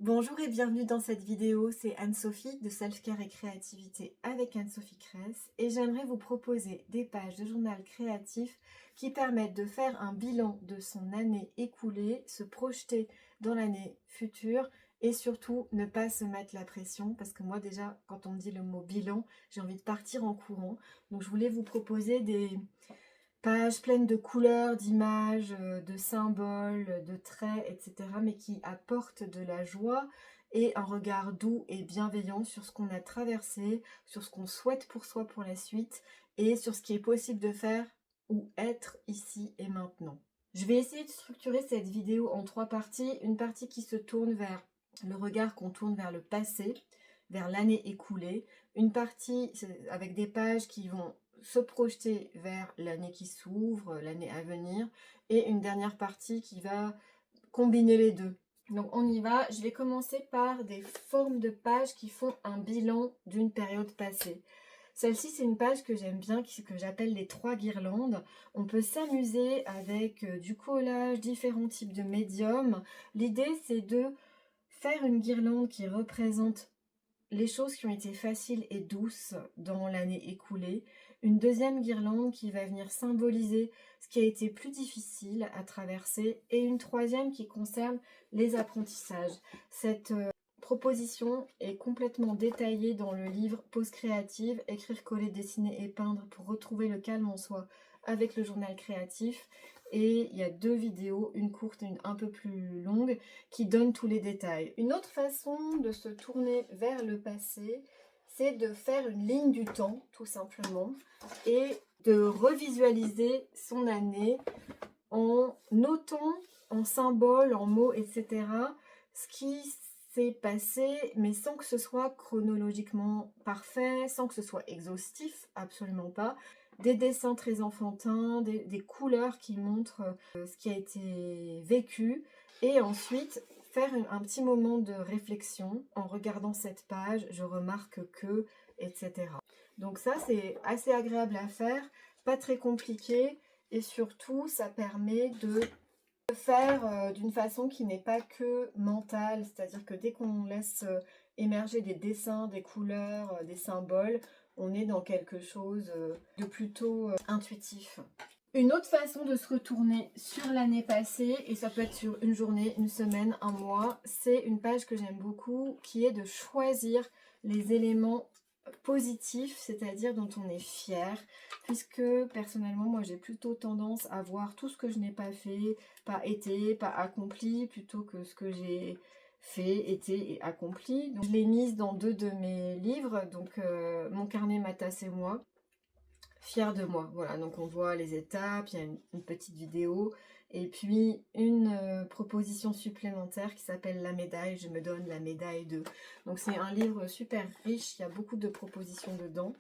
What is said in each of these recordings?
Bonjour et bienvenue dans cette vidéo, c'est Anne-Sophie de Self-Care et Créativité avec Anne-Sophie Cress et j'aimerais vous proposer des pages de journal créatif qui permettent de faire un bilan de son année écoulée, se projeter dans l'année future et surtout ne pas se mettre la pression parce que moi déjà quand on me dit le mot bilan, j'ai envie de partir en courant. Donc je voulais vous proposer des pages pleines de couleurs, d'images, de symboles, de traits, etc. mais qui apportent de la joie et un regard doux et bienveillant sur ce qu'on a traversé, sur ce qu'on souhaite pour soi pour la suite et sur ce qui est possible de faire ou être ici et maintenant. Je vais essayer de structurer cette vidéo en 3 parties. Une partie qui se tourne vers le regard qu'on tourne vers le passé, vers l'année écoulée. Une partie avec des pages qui vont se projeter vers l'année qui s'ouvre, l'année à venir, et une dernière partie qui va combiner les deux. Donc on y va, je vais commencer par des formes de pages qui font un bilan d'une période passée. Celle-ci, c'est une page que j'aime bien, que j'appelle les 3 guirlandes. On peut s'amuser avec du collage, différents types de médiums. L'idée, c'est de faire une guirlande qui représente les choses qui ont été faciles et douces dans l'année écoulée, une deuxième guirlande qui va venir symboliser ce qui a été plus difficile à traverser et une troisième qui concerne les apprentissages. Cette proposition est complètement détaillée dans le livre Pause créative, écrire, coller, dessiner et peindre pour retrouver le calme en soi avec le journal créatif. Et il y a 2 vidéos, une courte et une un peu plus longue, qui donnent tous les détails. Une autre façon de se tourner vers le passé, c'est de faire une ligne du temps, tout simplement, et de revisualiser son année en notant, en symboles, en mots, etc., ce qui s'est passé, mais sans que ce soit chronologiquement parfait, sans que ce soit exhaustif, absolument pas. Des dessins très enfantins, des couleurs qui montrent ce qui a été vécu, et ensuite faire un petit moment de réflexion en regardant cette page, je remarque que, etc. Donc ça, c'est assez agréable à faire, pas très compliqué, et surtout, ça permet de faire d'une façon qui n'est pas que mentale, c'est-à-dire que dès qu'on laisse émerger des dessins, des couleurs, des symboles, on est dans quelque chose de plutôt intuitif. Une autre façon de se retourner sur l'année passée, et ça peut être sur une journée, une semaine, un mois, c'est une page que j'aime beaucoup qui est de choisir les éléments positifs, c'est-à-dire dont on est fier, puisque personnellement moi j'ai plutôt tendance à voir tout ce que je n'ai pas fait, pas été, pas accompli, plutôt que ce que j'ai fait, été et accompli. Donc, je l'ai mise dans 2 de mes livres, donc Mon carnet, ma tasse et moi. Fière de moi, voilà, donc on voit les étapes, il y a une petite vidéo, et puis une proposition supplémentaire qui s'appelle La médaille, je me donne la médaille de. Donc c'est un livre super riche, il y a beaucoup de propositions dedans,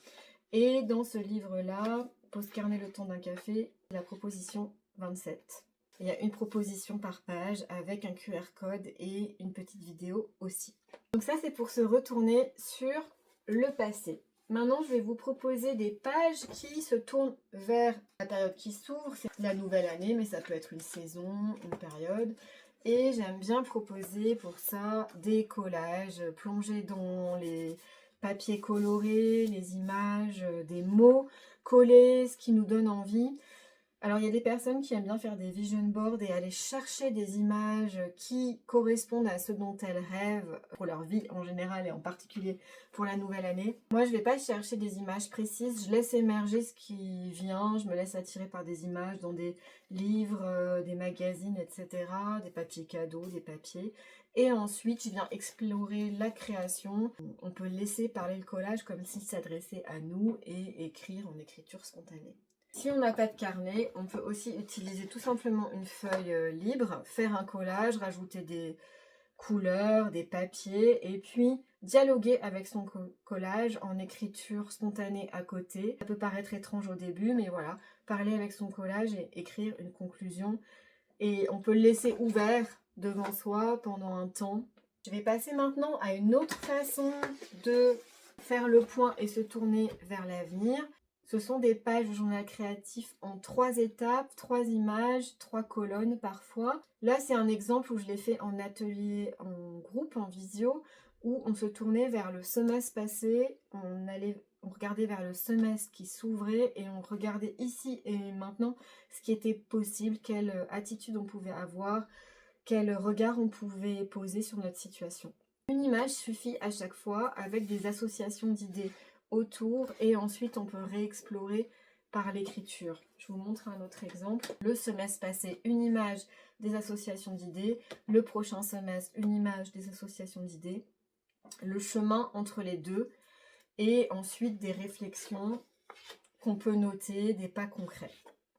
et dans ce livre-là, Pause carnet le temps d'un café, la proposition 27. Il y a une proposition par page avec un QR code et une petite vidéo aussi. Donc ça c'est pour se retourner sur le passé. Maintenant, je vais vous proposer des pages qui se tournent vers la période qui s'ouvre. C'est la nouvelle année, mais ça peut être une saison, une période. Et j'aime bien proposer pour ça des collages, plonger dans les papiers colorés, les images, des mots collés, ce qui nous donne envie. Alors, il y a des personnes qui aiment bien faire des vision boards et aller chercher des images qui correspondent à ce dont elles rêvent pour leur vie en général et en particulier pour la nouvelle année. Moi, je ne vais pas chercher des images précises, je laisse émerger ce qui vient, je me laisse attirer par des images dans des livres, des magazines, etc., des papiers cadeaux, des papiers. Et ensuite, je viens explorer la création. On peut laisser parler le collage comme s'il s'adressait à nous et écrire en écriture spontanée. Si on n'a pas de carnet, on peut aussi utiliser tout simplement une feuille libre, faire un collage, rajouter des couleurs, des papiers et puis dialoguer avec son collage en écriture spontanée à côté. Ça peut paraître étrange au début, mais voilà, parler avec son collage et écrire une conclusion. Et on peut le laisser ouvert devant soi pendant un temps. Je vais passer maintenant à une autre façon de faire le point et se tourner vers l'avenir. Ce sont des pages de journal créatif en 3 étapes, 3 images, 3 colonnes parfois. Là, c'est un exemple où je l'ai fait en atelier, en groupe, en visio, où on se tournait vers le semestre passé, on regardait vers le semestre qui s'ouvrait et on regardait ici et maintenant ce qui était possible, quelle attitude on pouvait avoir, quel regard on pouvait poser sur notre situation. Une image suffit à chaque fois avec des associations d'idées autour et ensuite on peut réexplorer par l'écriture. Je vous montre un autre exemple. Le semestre passé, une image des associations d'idées. Le prochain semestre, une image des associations d'idées. Le chemin entre les deux et ensuite des réflexions qu'on peut noter, des pas concrets.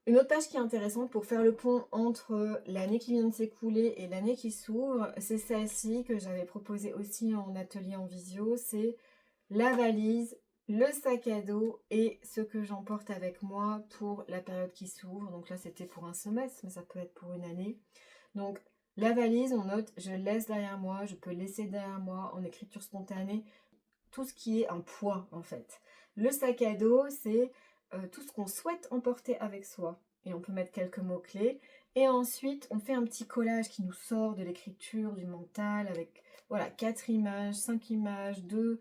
Une autre page qui est intéressante pour faire le pont entre l'année qui vient de s'écouler et l'année qui s'ouvre, c'est celle-ci que j'avais proposée aussi en atelier en visio, c'est la valise, le sac à dos et ce que j'emporte avec moi pour la période qui s'ouvre. Donc là, c'était pour un semestre, mais ça peut être pour une année. Donc la valise, on note, je laisse derrière moi, je peux laisser derrière moi en écriture spontanée tout ce qui est un poids en fait. Le sac à dos, c'est tout ce qu'on souhaite emporter avec soi. Et on peut mettre quelques mots-clés. Et ensuite, on fait un petit collage qui nous sort de l'écriture, du mental, avec voilà, 4 images, 5 images, 2,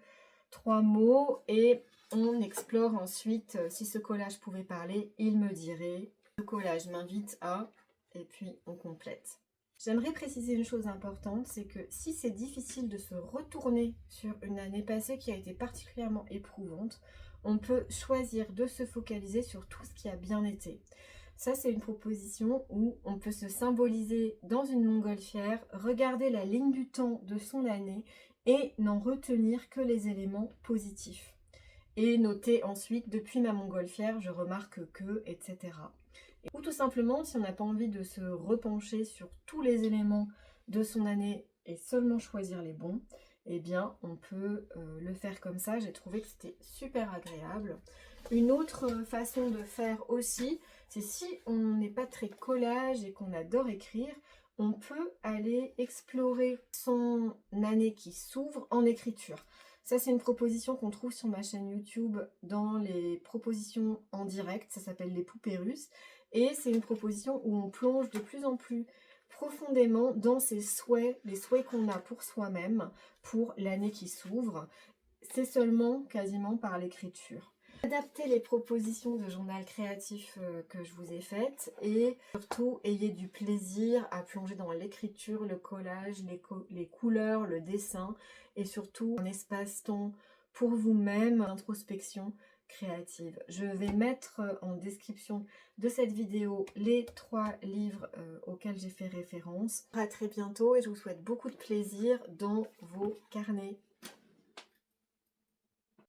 3 mots. Et on explore ensuite, si ce collage pouvait parler, il me dirait. Le collage m'invite à, et puis on complète. J'aimerais préciser une chose importante, c'est que si c'est difficile de se retourner sur une année passée qui a été particulièrement éprouvante, on peut choisir de se focaliser sur tout ce qui a bien été. Ça, c'est une proposition où on peut se symboliser dans une montgolfière, regarder la ligne du temps de son année et n'en retenir que les éléments positifs. Et noter ensuite, depuis ma montgolfière, je remarque que, etc. Ou tout simplement, si on n'a pas envie de se repencher sur tous les éléments de son année et seulement choisir les bons, eh bien, on peut le faire comme ça. J'ai trouvé que c'était super agréable. Une autre façon de faire aussi, c'est si on n'est pas très collage et qu'on adore écrire, on peut aller explorer son année qui s'ouvre en écriture. Ça, c'est une proposition qu'on trouve sur ma chaîne YouTube dans les propositions en direct. Ça s'appelle les poupées russes. Et c'est une proposition où on plonge de plus en plus profondément dans ses souhaits, les souhaits qu'on a pour soi-même, pour l'année qui s'ouvre. C'est seulement quasiment par l'écriture. Adaptez les propositions de journal créatif que je vous ai faites et surtout ayez du plaisir à plonger dans l'écriture, le collage, les couleurs, le dessin et surtout un espace-temps pour vous-même, introspection créative. Je vais mettre en description de cette vidéo les 3 livres auxquels j'ai fait référence. À très bientôt et je vous souhaite beaucoup de plaisir dans vos carnets.